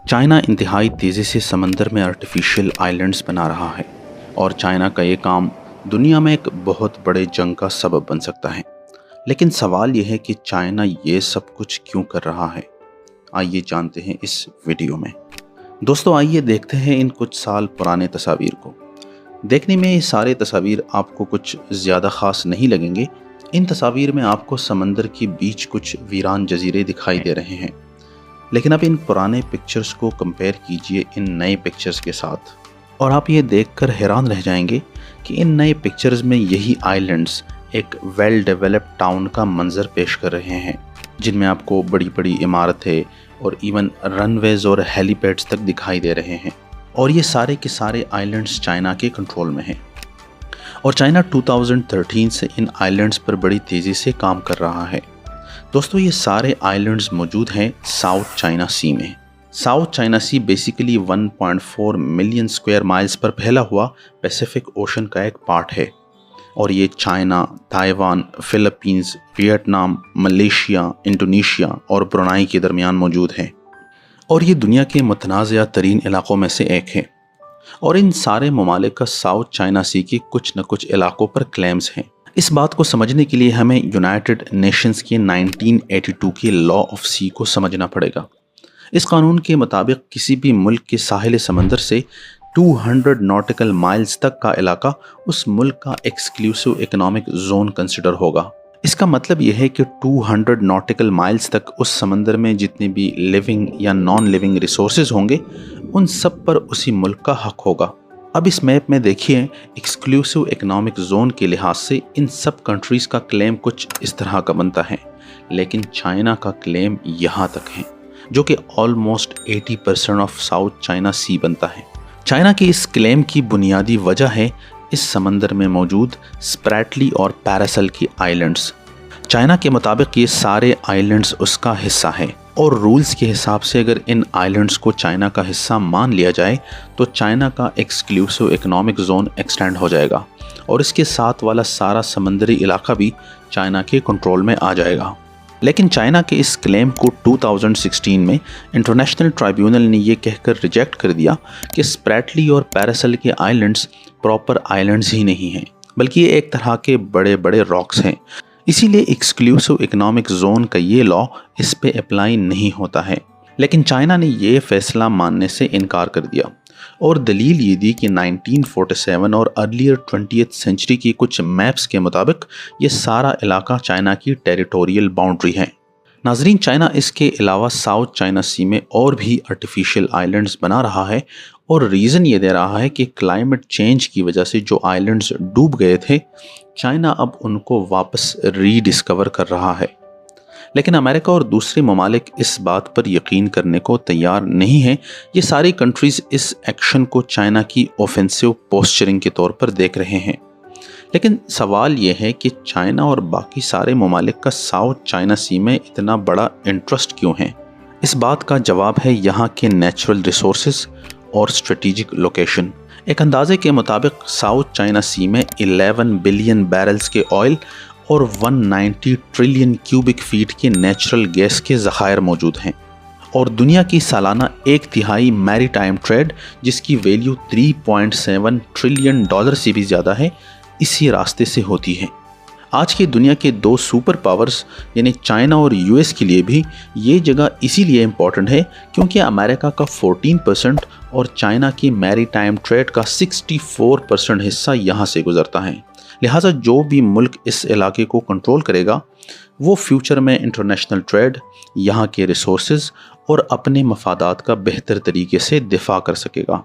China इंतहाई तेज़ी से समंदर में आर्टिफिशियल आइलैंड्स बना रहा है और चाइना का ये काम दुनिया में एक बहुत बड़े जंग का सबब बन सकता है। लेकिन सवाल यह है कि चाइना ये सब कुछ क्यों कर रहा है। आइए जानते हैं इस वीडियो में। दोस्तों आइए देखते हैं इन कुछ साल पुराने तस्वीर को। देखने में ये सारे तस्वीर आपको कुछ ज़्यादा ख़ास नहीं लगेंगे। इन तस्वीर में आपको समंदर के बीच कुछ वीरान जजीरे दिखाई दे रहे हैं। लेकिन अब इन पुराने पिक्चर्स को कंपेयर कीजिए इन नए पिक्चर्स के साथ और आप ये देखकर हैरान रह जाएंगे कि इन नए पिक्चर्स में यही आइलैंड्स एक वेल डेवलप्ड टाउन का मंजर पेश कर रहे हैं, जिनमें आपको बड़ी बड़ी इमारतें और इवन रनवेज और हेलीपैड्स तक दिखाई दे रहे हैं। और ये सारे के सारे आइलैंड्स चाइना के कंट्रोल में हैं और चाइना 2013 से इन आइलैंड्स पर बड़ी तेज़ी से काम कर रहा है। दोस्तों ये सारे आइलैंड्स मौजूद हैं साउथ चाइना सी में। South China sea basically 1.4 million square miles पर फैला हुआ पैसिफिक ओशन का एक पार्ट है और ये China, Taiwan, Philippines, Vietnam, Malaysia, Indonesia और ब्रुनाई के दरमियान मौजूद है और ये दुनिया के मुतनाज़ा तरीन इलाक़ों में से एक है। और इन सारे ममालिक का साउथ चाइना सी के कुछ न कुछ इलाक़ों पर क्लेम्स हैं। इस बात को समझने के लिए हमें यूनाइटेड नेशंस के 1982 के लॉ ऑफ सी को समझना पड़ेगा। इस कानून के मुताबिक किसी भी मुल्क के साहिल समंदर से 200 नॉटिकल माइल्स तक का इलाका उस मुल्क का एक्सक्लूसिव इकोनॉमिक जोन कंसिडर होगा। इसका मतलब यह है कि 200 नॉटिकल माइल्स तक उस समंदर में जितने भी लिविंग या नॉन लिविंग रिसोर्सेज होंगे उन सब पर उसी मुल्क का हक होगा। अब इस मैप में देखिए, एक्सक्लूसिव इकोनॉमिक जोन के लिहाज से इन सब कंट्रीज़ का क्लेम कुछ इस तरह का बनता है, लेकिन चाइना का क्लेम यहाँ तक है जो कि ऑलमोस्ट 80% ऑफ साउथ चाइना सी बनता है। चाइना के इस क्लेम की बुनियादी वजह है इस समंदर में मौजूद स्प्रैटली और पैरासल की आइलैंड्स। चाइना के मुताबिक ये सारे आइलैंड्स उसका हिस्सा है और रूल्स के हिसाब से अगर इन आइलैंड्स को चाइना का हिस्सा मान लिया जाए तो चाइना का एक्सक्लूसिव इकोनॉमिक जोन एक्सटेंड हो जाएगा और इसके साथ वाला सारा समंदरी इलाका भी चाइना के कंट्रोल में आ जाएगा। लेकिन चाइना के इस क्लेम को 2016 में इंटरनेशनल ट्राइब्यूनल ने ये कहकर रिजेक्ट कर दिया कि स्प्रैटली और पैरासल के आइलैंड्स प्रॉपर आइलैंड्स ही नहीं हैं, बल्कि ये एक तरह के बड़े बड़े रॉक्स हैं। इसीलिए एक्सक्लूसिव इकोनॉमिक जोन का ये लॉ इस पे अप्लाई नहीं होता है। लेकिन चाइना ने ये फैसला मानने से इनकार कर दिया और दलील ये दी कि 1947 और अर्लियर 20th सेंचुरी की कुछ मैप्स के मुताबिक ये सारा इलाका चाइना की टेरिटोरियल बाउंड्री है। नाजरीन, चाइना इसके अलावा साउथ चाइना सी में और भी आर्टिफिशियल आइलैंड्स बना रहा है और रीज़न ये दे रहा है कि क्लाइमेट चेंज की वजह से जो आइलैंड्स डूब गए थे, चाइना अब उनको वापस रीडिस्कवर कर रहा है। लेकिन अमेरिका और दूसरे ममालिक इस बात पर यकीन करने को तैयार नहीं हैं। ये सारी कंट्रीज़ इस एक्शन को चाइना की ऑफेंसिव पोस्चरिंग के तौर पर देख रहे हैं। लेकिन सवाल ये है कि चाइना और बाकी सारे ममालिक का साउथ चाइना सी में इतना बड़ा इंटरेस्ट क्यों है। इस बात का जवाब है यहाँ के नेचुरल रिसोर्सेज और स्ट्रेटेजिक लोकेशन। एक अंदाजे के मुताबिक साउथ चाइना सी में 11 बिलियन बैरल्स के ऑयल और 190 ट्रिलियन क्यूबिक फीट के नेचुरल गैस के ज़खायर मौजूद हैं और दुनिया की सालाना 1/3 मैरीटाइम ट्रेड, जिसकी वैल्यू 3.7 ट्रिलियन डॉलर से भी ज़्यादा है, इसी रास्ते से होती है। आज की दुनिया के दो सुपर पावर्स यानी चाइना और यूएस के लिए भी ये जगह इसीलिए इम्पॉर्टेंट है क्योंकि अमेरिका का 14% और चाइना की मैरीटाइम ट्रेड का 64% हिस्सा यहाँ से गुजरता है। लिहाजा जो भी मुल्क इस इलाके को कंट्रोल करेगा वो फ्यूचर में इंटरनेशनल ट्रेड, यहाँ के रिसोर्सेज और अपने मफादात का बेहतर तरीके से दिफा कर सकेगा।